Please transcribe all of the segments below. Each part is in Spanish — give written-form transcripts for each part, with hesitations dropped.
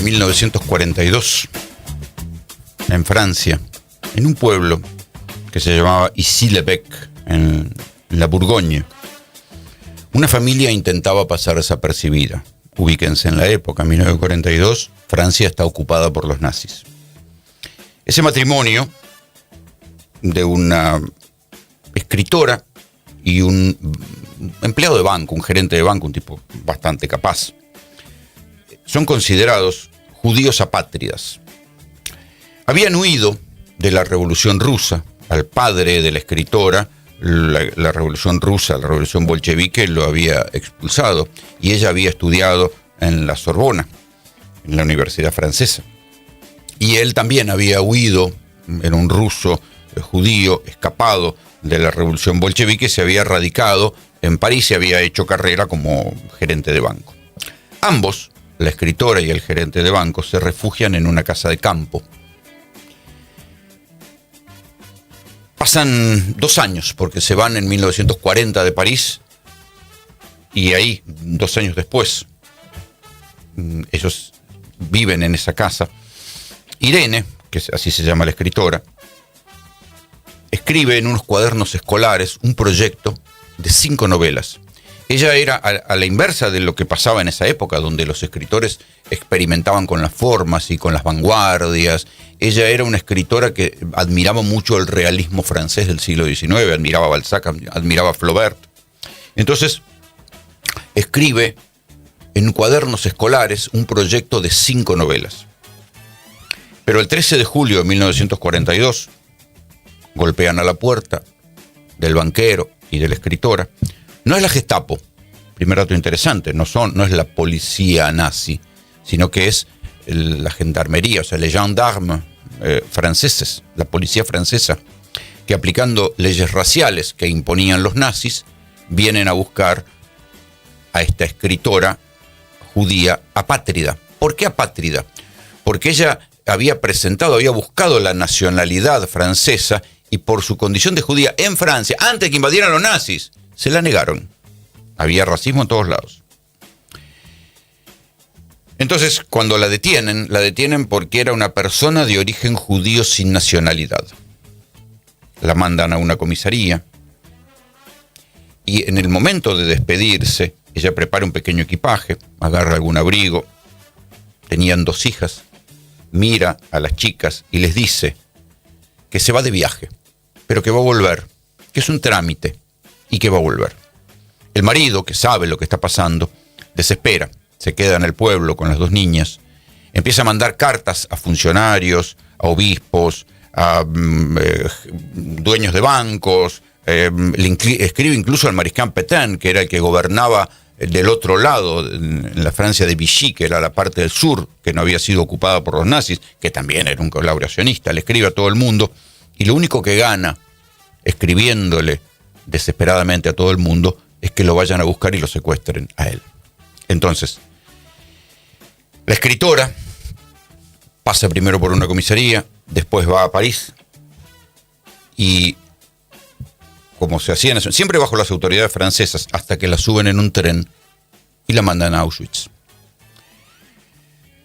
1942, en Francia, en un pueblo que se llamaba Issy-le-Bec, en la Bourgogne, una familia intentaba pasar desapercibida. Ubíquense en la época, 1942, Francia está ocupada por los nazis. Ese matrimonio de una escritora y un empleado de banco, un gerente de banco, un tipo bastante capaz, son considerados judíos apátridas. Habían huido de la Revolución Rusa. Al padre de la escritora, la Revolución Rusa, la Revolución Bolchevique, lo había expulsado, y ella había estudiado en la Sorbona, en la Universidad Francesa. Y él también había huido, era un ruso judío escapado de la Revolución Bolchevique, se había radicado en París y había hecho carrera como gerente de banco. Ambos, la escritora y el gerente de banco, se refugian en una casa de campo. Pasan 2 años, porque se van en 1940 de París, y ahí, 2 años después, ellos viven en esa casa. Irene, que así se llama la escritora, escribe en unos cuadernos escolares un proyecto de 5 novelas. Ella era a la inversa de lo que pasaba en esa época, donde los escritores experimentaban con las formas y con las vanguardias. Ella era una escritora que admiraba mucho el realismo francés del siglo XIX, admiraba a Balzac, admiraba a Flaubert. Entonces, escribe en cuadernos escolares un proyecto de 5 novelas. Pero el 13 de julio de 1942, golpean a la puerta del banquero y de la escritora. No es la Gestapo, primer dato interesante, no es la policía nazi, sino que es la gendarmería, o sea, les gendarmes franceses, la policía francesa, que aplicando leyes raciales que imponían los nazis, vienen a buscar a esta escritora judía apátrida. ¿Por qué apátrida? Porque ella había buscado la nacionalidad francesa, y por su condición de judía en Francia, antes de que invadieran los nazis, se la negaron. Había racismo en todos lados. Entonces, cuando la detienen porque era una persona de origen judío sin nacionalidad. La mandan a una comisaría, y en el momento de despedirse, ella prepara un pequeño equipaje, agarra algún abrigo. Tenían 2 hijas, mira a las chicas y les dice que se va de viaje, pero que va a volver, que es un trámite y que va a volver. El marido, que sabe lo que está pasando, desespera, se queda en el pueblo con las 2 niñas, empieza a mandar cartas a funcionarios, a obispos, a dueños de bancos, escribe incluso al mariscal Pétain, que era el que gobernaba del otro lado, en la Francia de Vichy, que era la parte del sur, que no había sido ocupada por los nazis, que también era un colaboracionista. Le escribe a todo el mundo, y lo único que gana escribiéndole desesperadamente a todo el mundo es que lo vayan a buscar y lo secuestren a él. Entonces, la escritora pasa primero por una comisaría, después va a París, y como se hacía siempre bajo las autoridades francesas, hasta que la suben en un tren y la mandan a Auschwitz.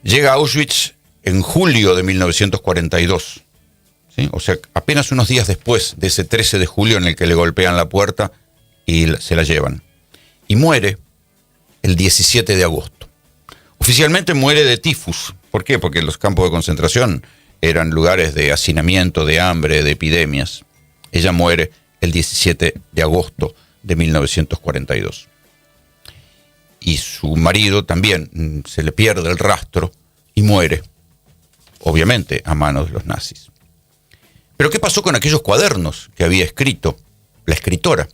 Llega a Auschwitz en julio de 1942, ¿sí? O sea, apenas unos días después de ese 13 de julio en el que le golpean la puerta y se la llevan. Y muere el 17 de agosto. Oficialmente muere de tifus. ¿Por qué? Porque los campos de concentración eran lugares de hacinamiento, de hambre, de epidemias. Ella muere el 17 de agosto de 1942. Y su marido también se le pierde el rastro y muere, obviamente, a manos de los nazis. Pero ¿qué pasó con aquellos cuadernos que había escrito la escritora?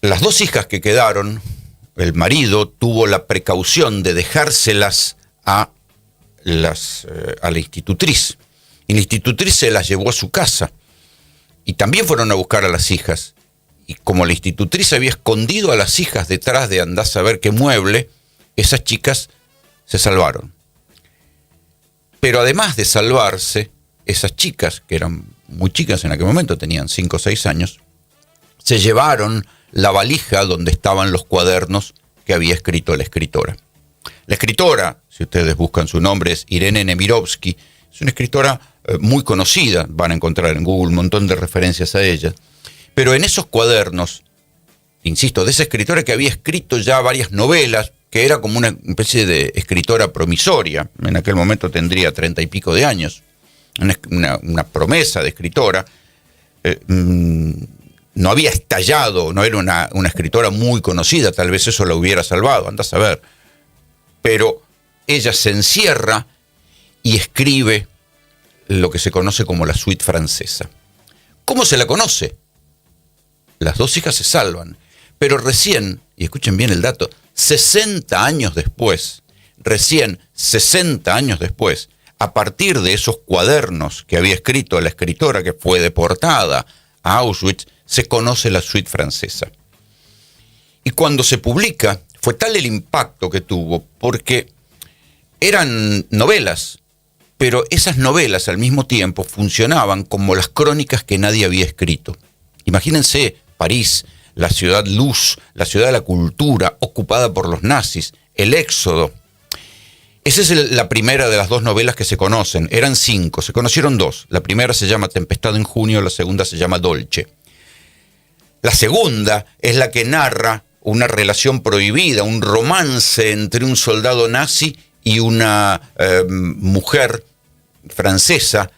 Las 2 hijas que quedaron, el marido tuvo la precaución de dejárselas a la institutriz. Y la institutriz se las llevó a su casa. Y también fueron a buscar a las hijas. Y como la institutriz había escondido a las hijas detrás de andar a saber qué mueble, esas chicas se salvaron. Pero además de salvarse, esas chicas, que eran muy chicas en aquel momento, tenían 5 o 6 años, se llevaron la valija donde estaban los cuadernos que había escrito la escritora. La escritora, si ustedes buscan su nombre, es Irene Nemirovsky. Es una escritora muy conocida, van a encontrar en Google un montón de referencias a ella. Pero en esos cuadernos, insisto, de esa escritora que había escrito ya varias novelas, que era como una especie de escritora promisoria, en aquel momento tendría 30 y pico de años, una promesa de escritora, no había estallado, no era una escritora muy conocida, tal vez eso la hubiera salvado, anda a saber. Pero ella se encierra y escribe lo que se conoce como la suite francesa. ¿Cómo se la conoce? Las dos hijas se salvan, pero recién, y escuchen bien el dato, 60 años después, a partir de esos cuadernos que había escrito la escritora que fue deportada a Auschwitz, se conoce la suite francesa. Y cuando se publica, fue tal el impacto que tuvo, porque eran novelas, pero esas novelas al mismo tiempo funcionaban como las crónicas que nadie había escrito. Imagínense París, la ciudad luz, la ciudad de la cultura, ocupada por los nazis, el éxodo. Esa es la primera de las dos novelas que se conocen. Eran 5, se conocieron 2. La primera se llama Tempestad en junio, la segunda se llama Dolce. La segunda es la que narra una relación prohibida, un romance entre un soldado nazi y una mujer francesa,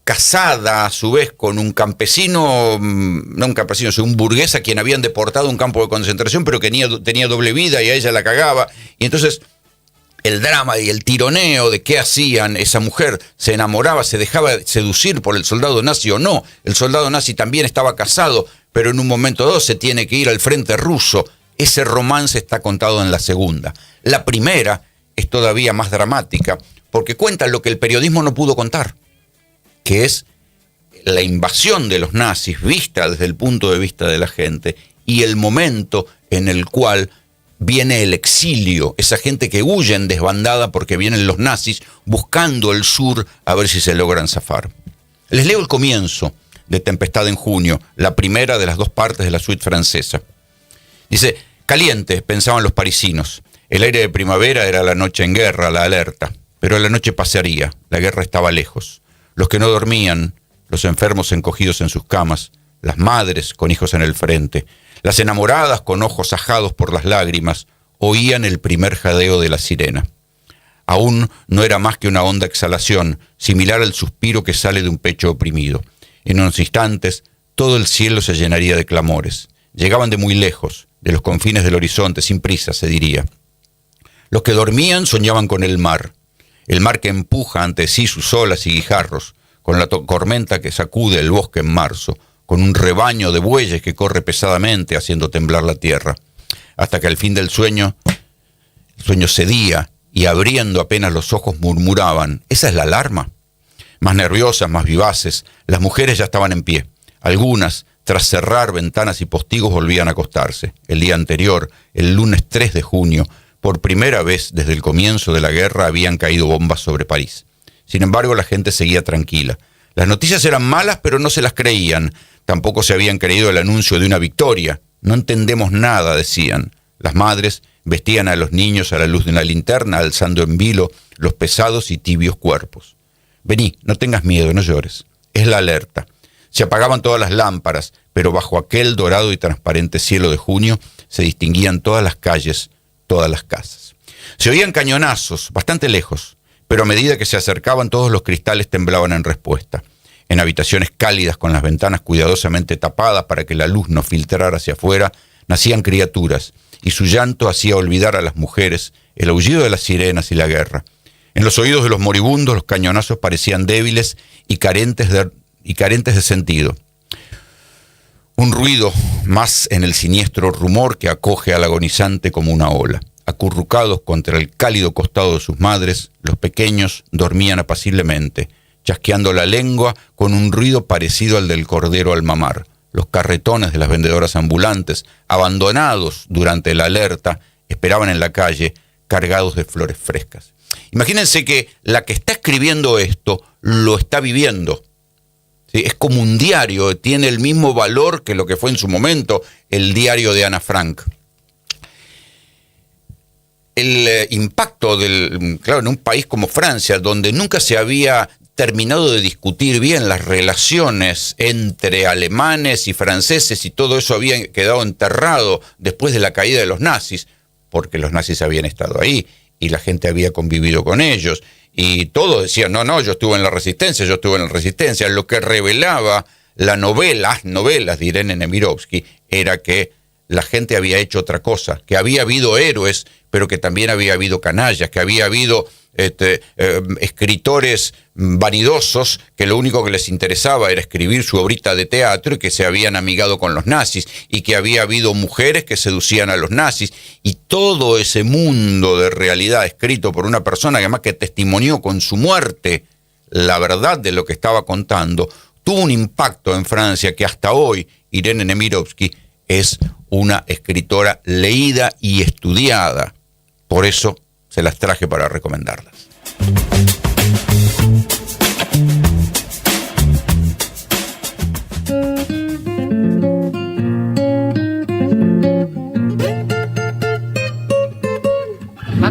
casada a su vez con un campesino, no un campesino, sino un burgués a quien habían deportado a un campo de concentración, pero que tenía doble vida y a ella la cagaba. Y entonces el drama y el tironeo de qué hacían, esa mujer se enamoraba, se dejaba seducir por el soldado nazi o no. El soldado nazi también estaba casado, pero en un momento dado se tiene que ir al frente ruso. Ese romance está contado en la segunda. La primera es todavía más dramática, porque cuenta lo que el periodismo no pudo contar, que es la invasión de los nazis vista desde el punto de vista de la gente y el momento en el cual viene el exilio, esa gente que huye en desbandada porque vienen los nazis buscando el sur a ver si se logran zafar. Les leo el comienzo de Tempestad en junio, la primera de las dos partes de la suite francesa. Dice: caliente, pensaban los parisinos. El aire de primavera era la noche en guerra, la alerta. Pero la noche pasaría, la guerra estaba lejos. Los que no dormían, los enfermos encogidos en sus camas, las madres con hijos en el frente, las enamoradas con ojos ajados por las lágrimas, oían el primer jadeo de la sirena. Aún no era más que una honda exhalación, similar al suspiro que sale de un pecho oprimido. En unos instantes, todo el cielo se llenaría de clamores. Llegaban de muy lejos, de los confines del horizonte, sin prisa, se diría. Los que dormían soñaban con el mar que empuja ante sí sus olas y guijarros, con la tormenta que sacude el bosque en marzo, con un rebaño de bueyes que corre pesadamente haciendo temblar la tierra, hasta que al fin del sueño, el sueño cedía y abriendo apenas los ojos murmuraban: ¿esa es la alarma? Más nerviosas, más vivaces, las mujeres ya estaban en pie. Algunas, tras cerrar ventanas y postigos, volvían a acostarse. El día anterior, el lunes 3 de junio, por primera vez desde el comienzo de la guerra habían caído bombas sobre París. Sin embargo, la gente seguía tranquila. Las noticias eran malas, pero no se las creían. Tampoco se habían creído el anuncio de una victoria. No entendemos nada, decían. Las madres vestían a los niños a la luz de una linterna, alzando en vilo los pesados y tibios cuerpos. Vení, no tengas miedo, no llores. Es la alerta. Se apagaban todas las lámparas, pero bajo aquel dorado y transparente cielo de junio se distinguían todas las calles, todas las casas. Se oían cañonazos, bastante lejos, pero a medida que se acercaban todos los cristales temblaban en respuesta. En habitaciones cálidas con las ventanas cuidadosamente tapadas para que la luz no filtrara hacia afuera, nacían criaturas, y su llanto hacía olvidar a las mujeres el aullido de las sirenas y la guerra. En los oídos de los moribundos los cañonazos parecían débiles y carentes de sentido. Un ruido más en el siniestro rumor que acoge al agonizante como una ola. Acurrucados contra el cálido costado de sus madres, los pequeños dormían apaciblemente, chasqueando la lengua con un ruido parecido al del cordero al mamar. Los carretones de las vendedoras ambulantes, abandonados durante la alerta, esperaban en la calle cargados de flores frescas. Imagínense que la que está escribiendo esto lo está viviendo. ¿Sí? Es como un diario, tiene el mismo valor que lo que fue en su momento el diario de Ana Frank. el impacto claro, en un país como Francia, donde nunca se había terminado de discutir bien las relaciones entre alemanes y franceses, y todo eso había quedado enterrado después de la caída de los nazis, porque los nazis habían estado ahí y la gente había convivido con ellos, y todos decían, no, yo estuve en la resistencia, lo que revelaba las novelas de Irene Nemirovsky era que la gente había hecho otra cosa, que había habido héroes, pero que también había habido canallas, que había habido escritores vanidosos que lo único que les interesaba era escribir su obrita de teatro y que se habían amigado con los nazis, y que había habido mujeres que seducían a los nazis, y todo ese mundo de realidad escrito por una persona que además que testimonió con su muerte la verdad de lo que estaba contando, tuvo un impacto en Francia que hasta hoy Irene Nemirovsky es una escritora leída y estudiada. Por eso se las traje para recomendarlas.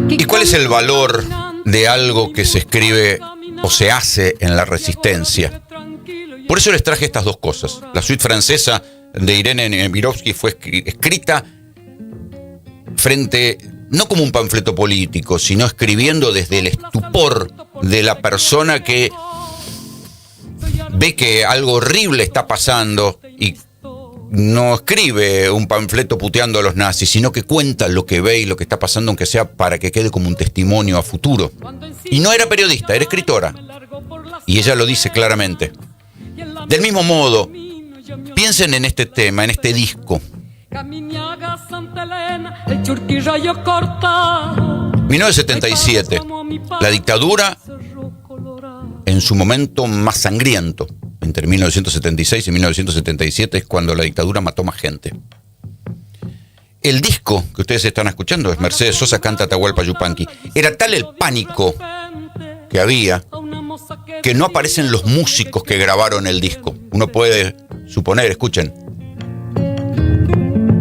¿Y cuál es el valor de algo que se escribe o se hace en la resistencia? Por eso les traje estas dos cosas. La suite francesa de Irene Nemirovsky fue escrita frente, no como un panfleto político, sino escribiendo desde el estupor de la persona que ve que algo horrible está pasando y no escribe un panfleto puteando a los nazis, sino que cuenta lo que ve y lo que está pasando, aunque sea para que quede como un testimonio a futuro. Y no era periodista, era escritora. Y ella lo dice claramente. Del mismo modo, piensen en este tema, en este disco. 1977, la dictadura en su momento más sangriento. Entre 1976 y 1977 es cuando la dictadura mató más gente. El disco que ustedes están escuchando es Mercedes Sosa canta Atahualpa Yupanqui. Era tal el pánico que había que no aparecen los músicos que grabaron el disco. Uno puede suponer, escuchen,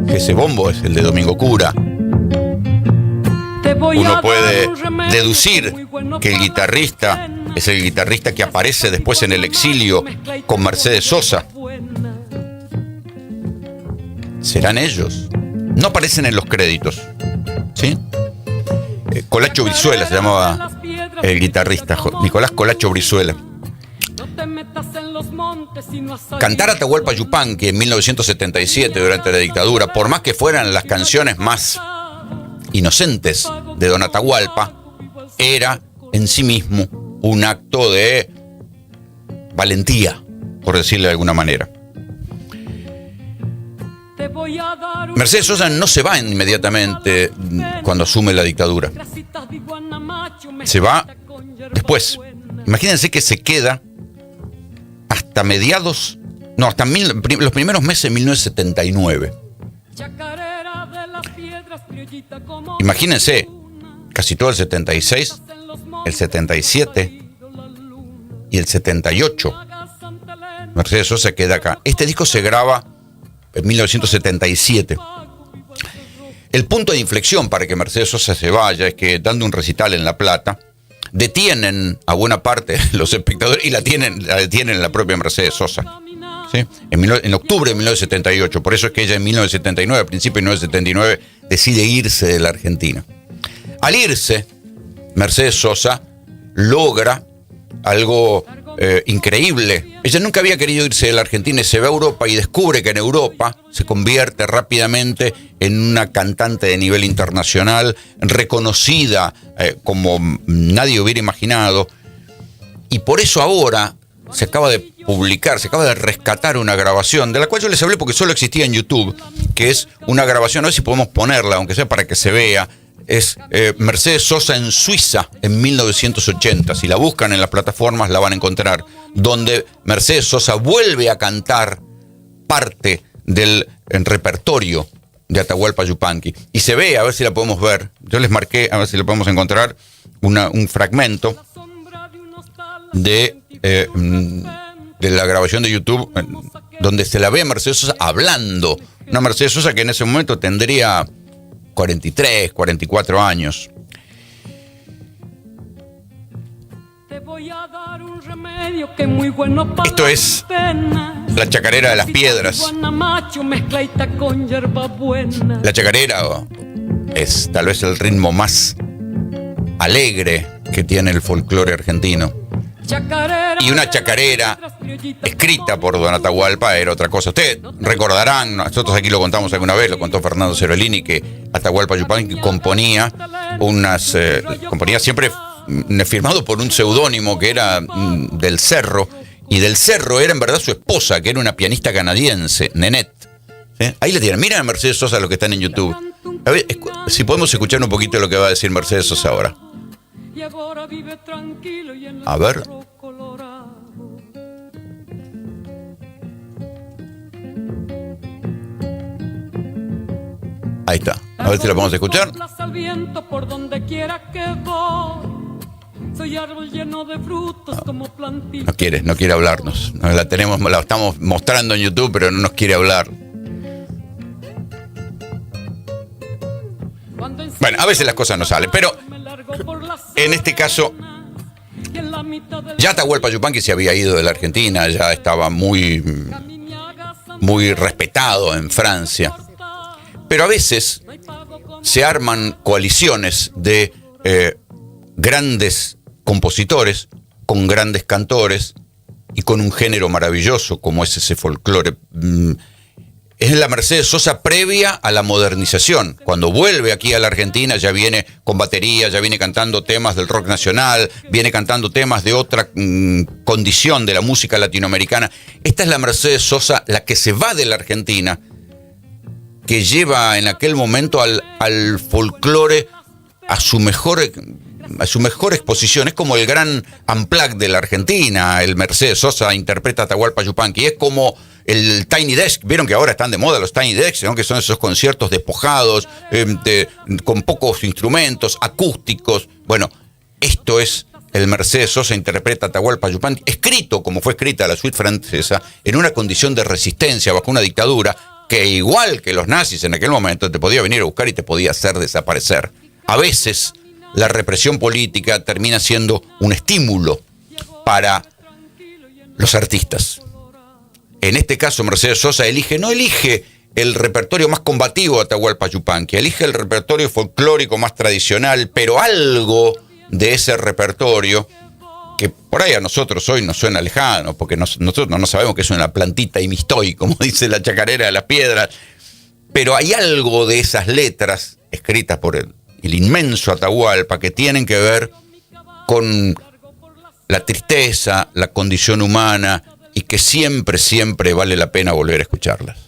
que ese bombo es el de Domingo Cura. Uno puede deducir que el guitarrista es el guitarrista que aparece después en el exilio con Mercedes Sosa. ¿Serán ellos? No aparecen en los créditos, ¿sí? Colacho Brizuela se llamaba el guitarrista, Nicolás Colacho Brizuela. Cantar Atahualpa Yupanqui en 1977 durante la dictadura, por más que fueran las canciones más inocentes de Don Atahualpa, era en sí mismo un acto de valentía, por decirle de alguna manera. Mercedes Sosa no se va inmediatamente cuando asume la dictadura. Se va después. Imagínense que se queda hasta mediados, no, hasta los primeros meses de 1979. Imagínense, casi todo el 76, el 77 y el 78. Mercedes Sosa queda acá. Este disco se graba en 1977. El punto de inflexión para que Mercedes Sosa se vaya es que, dando un recital en La Plata, detienen a buena parte los espectadores y la detienen la propia Mercedes Sosa, ¿sí? En octubre de 1978. Por eso es que ella en 1979, a principios de 1979, decide irse de la Argentina. Al irse, Mercedes Sosa logra algo increíble. Ella nunca había querido irse de la Argentina y se va a Europa y descubre que en Europa se convierte rápidamente en una cantante de nivel internacional, reconocida como nadie hubiera imaginado. Y por eso ahora se acaba de publicar, se acaba de rescatar una grabación, de la cual yo les hablé porque solo existía en YouTube, que es una grabación, a ver si podemos ponerla, aunque sea para que se vea. Es Mercedes Sosa en Suiza en 1980. Si la buscan en las plataformas la van a encontrar, donde Mercedes Sosa vuelve a cantar parte del repertorio de Atahualpa Yupanqui. Y se ve, a ver si la podemos ver. Yo les marqué, a ver si la podemos encontrar, un fragmento de la grabación de YouTube, donde se la ve a Mercedes Sosa hablando. Una Mercedes Sosa que en ese momento tendría 43, 44 años. Esto es la chacarera de las piedras. La chacarera es tal vez el ritmo más alegre que tiene el folclore argentino. Y una chacarera escrita por Don Atahualpa era otra cosa. Ustedes recordarán, nosotros aquí lo contamos alguna vez, lo contó Fernando Cerolini, que Atahualpa Yupanqui componía siempre firmado por un seudónimo que era Del Cerro, y Del Cerro era en verdad su esposa, que era una pianista canadiense, Nenette. Ahí la tienen. Miren a Mercedes Sosa, los que están en YouTube. A ver, si podemos escuchar un poquito de lo que va a decir Mercedes Sosa ahora. A ver. Ahí está. A ver si lo podemos escuchar. No quiere hablarnos. La estamos mostrando en YouTube, pero no nos quiere hablar. Bueno, a veces las cosas no salen, pero en este caso ya Atahualpa Yupanqui se había ido de la Argentina, ya estaba muy respetado en Francia. Pero a veces se arman coaliciones de grandes compositores con grandes cantores y con un género maravilloso como es ese folclore. Es la Mercedes Sosa previa a la modernización. Cuando vuelve aquí a la Argentina ya viene con batería, ya viene cantando temas del rock nacional, viene cantando temas de otra condición de la música latinoamericana. Esta es la Mercedes Sosa, la que se va de la Argentina, que lleva en aquel momento al folclore a su mejor exposición. Es como el gran unplugged de la Argentina. El Mercedes Sosa interpreta a Atahualpa Yupanqui. Es como el Tiny Desk. Vieron que ahora están de moda los Tiny Desks, ¿no? Que son esos conciertos despojados, con pocos instrumentos, acústicos. Bueno, esto es el Mercedes Sosa interpreta a Atahualpa Yupanqui, escrito como fue escrita la suite francesa, en una condición de resistencia bajo una dictadura que, igual que los nazis en aquel momento, te podía venir a buscar y te podía hacer desaparecer. A veces la represión política termina siendo un estímulo para los artistas. En este caso, Mercedes Sosa no elige el repertorio más combativo de Atahualpa Yupanqui, elige el repertorio folclórico más tradicional, pero algo de ese repertorio que por ahí a nosotros hoy nos suena lejano, porque nosotros no sabemos qué es una plantita y mistoy, como dice la chacarera de las piedras, pero hay algo de esas letras escritas por el inmenso Atahualpa que tienen que ver con la tristeza, la condición humana, y que siempre, siempre vale la pena volver a escucharlas.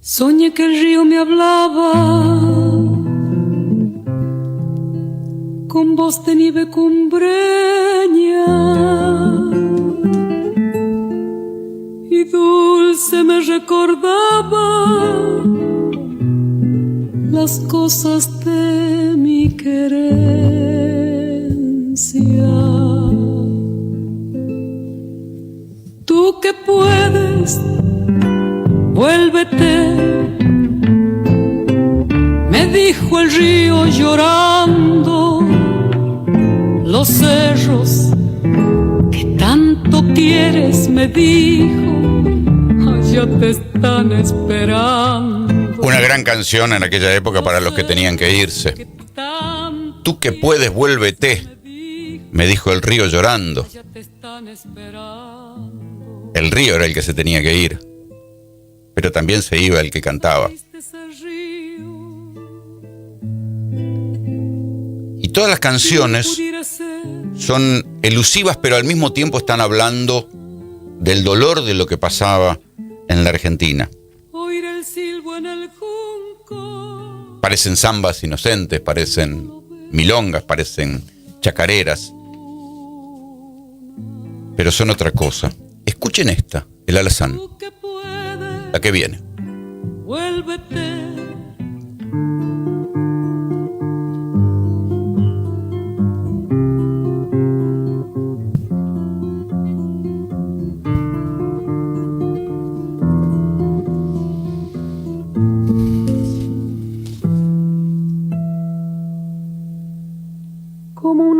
Soñé que el río me hablaba con voz de nieve cumbreña y dulce me recordaba las cosas de mi querencia. Tú que puedes, vuélvete, me dijo el río llorando. Los cerros que tanto quieres, me dijo, ya te están esperando. Una gran canción en aquella época para los que tenían que irse. Tú que puedes, vuélvete, me dijo el río llorando. El río era el que se tenía que ir, pero también se iba el que cantaba. Y todas las canciones son elusivas, pero al mismo tiempo están hablando del dolor de lo que pasaba en la Argentina. Parecen zambas inocentes, parecen milongas, parecen chacareras, pero son otra cosa. Escuchen esta, el alazán, la que viene. Vuélvete,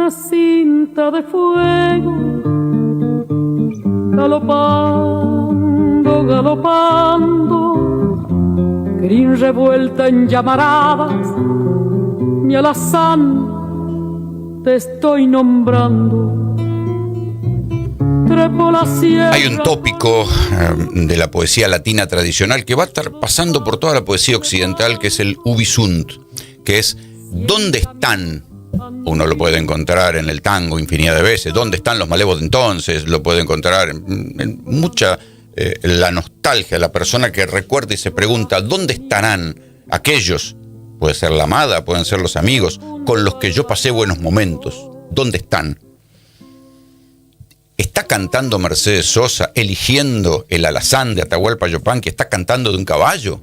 una cinta de fuego, galopando, galopando, crin revuelta en llamaradas, mi alazán te estoy nombrando. Hay un tópico de la poesía latina tradicional que va a estar pasando por toda la poesía occidental, que es el ubi sunt, que es ¿dónde están? Uno lo puede encontrar en el tango infinidad de veces. ¿Dónde están los malevos de entonces? Lo puede encontrar en mucha la nostalgia, la persona que recuerda y se pregunta ¿dónde estarán aquellos? Puede ser la amada, pueden ser los amigos con los que yo pasé buenos momentos. ¿Dónde están? ¿Está cantando Mercedes Sosa eligiendo el alazán de Atahualpa Yupanqui? ¿Está cantando de un caballo?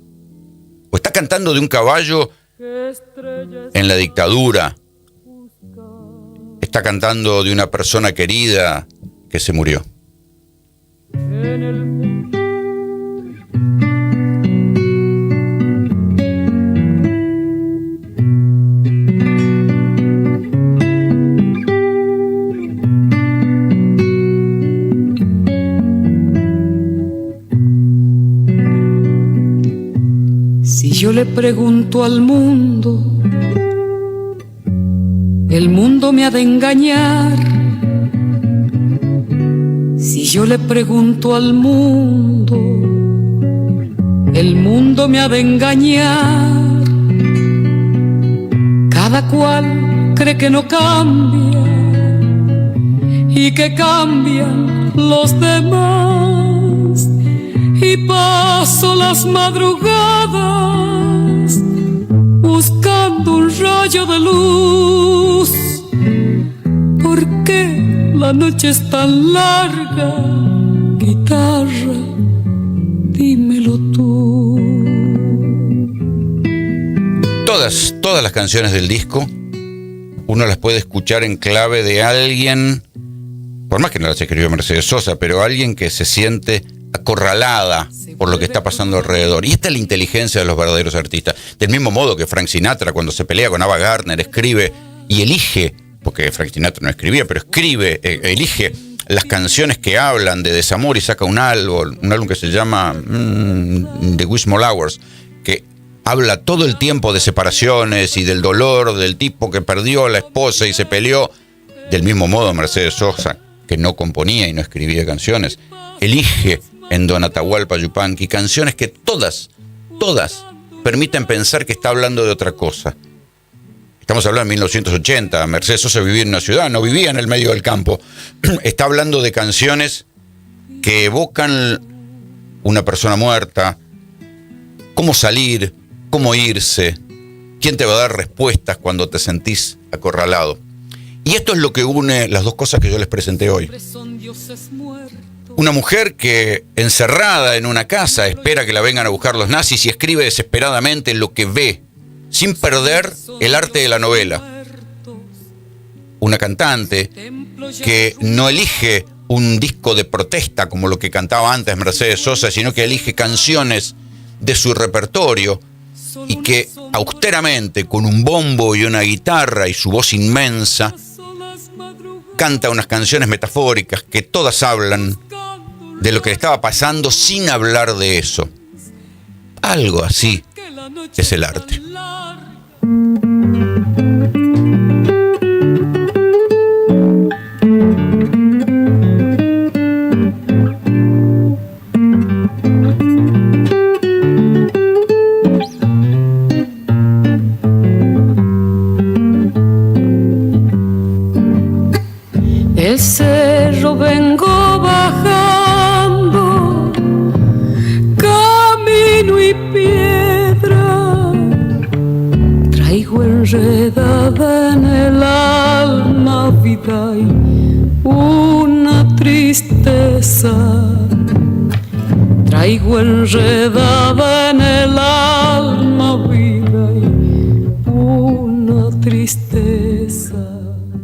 ¿O está cantando de un caballo en la dictadura? ¿Está cantando de una persona querida que se murió? Si yo le pregunto al mundo, el mundo me ha de engañar. Si yo le pregunto al mundo, el mundo me ha de engañar. Cada cual cree que no cambia y que cambian los demás. Y paso las madrugadas buscando un rayo de luz. ¿Por qué la noche es tan larga? Guitarra, dímelo tú. Todas las canciones del disco uno las puede escuchar en clave de alguien, por más que no las escribió Mercedes Sosa, pero alguien que se siente acorralada por lo que está pasando alrededor. Y esta es la inteligencia de los verdaderos artistas. Del mismo modo que Frank Sinatra, cuando se pelea con Ava Gardner, escribe y elige, porque Frank Sinatra no escribía, pero escribe, elige las canciones que hablan de desamor y saca un álbum que se llama The Wishful Hours, que habla todo el tiempo de separaciones y del dolor del tipo que perdió a la esposa y se peleó. Del mismo modo Mercedes Sosa, que no componía y no escribía canciones, elige en Don Atahualpa Yupanqui canciones que todas permiten pensar que está hablando de otra cosa. Estamos hablando de 1980, Mercedes Sosa vivía en una ciudad, no vivía en el medio del campo. Está hablando de canciones que evocan una persona muerta, cómo salir, cómo irse, quién te va a dar respuestas cuando te sentís acorralado. Y esto es lo que une las dos cosas que yo les presenté hoy. Una mujer que, encerrada en una casa, espera que la vengan a buscar los nazis y escribe desesperadamente lo que ve, sin perder el arte de la novela. Una cantante que no elige un disco de protesta como lo que cantaba antes Mercedes Sosa, sino que elige canciones de su repertorio y que austeramente, con un bombo y una guitarra y su voz inmensa, canta unas canciones metafóricas que todas hablan de lo que le estaba pasando sin hablar de eso. Algo así es el arte. El cerro vengo bajando, camino y piedra, traigo enredada en el alma vida y una tristeza, traigo enredada en el alma vida y una tristeza.